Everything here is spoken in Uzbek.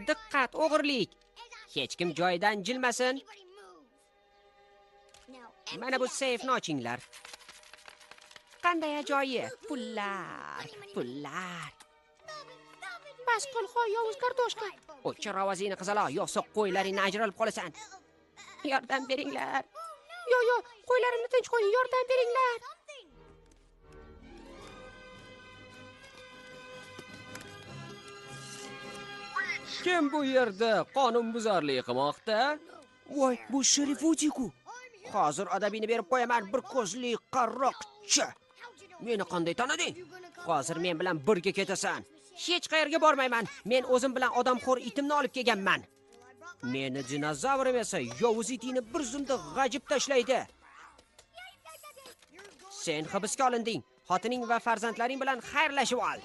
Diqqat, o'g'irlik. Hech kim joyidan jilmasin. Mana bu seyfni ochinglar. Qanday ajoyib. Pullar. Bas qil, hoy yovuz kartoshka. O'chir ovozingni qizaloq, yo'qsa qo'ylaringni ajralib qolasan. Yordam beringlar. Yo, qo'ylarimni tinch qo'ying, yordam beringlar. Kim bu yerda qonunbuzarlik qilmoqda? Voy, bu Sherif Udiku. Hozir adabini berib qo'yaman, bir ko'zli qarroqchi. Meni qanday taniding? Hozir men bilan birga ketasan. Hech qayerga bormayman. Men o'zim bilan odamxo'r itimni olib kelganman. Meni dinozavrim esa yovuz itingni bir zumda g'ajib tashlaydi. Sen hibsga olinding. Xotining va farzandlaring bilan xayrlashib ol.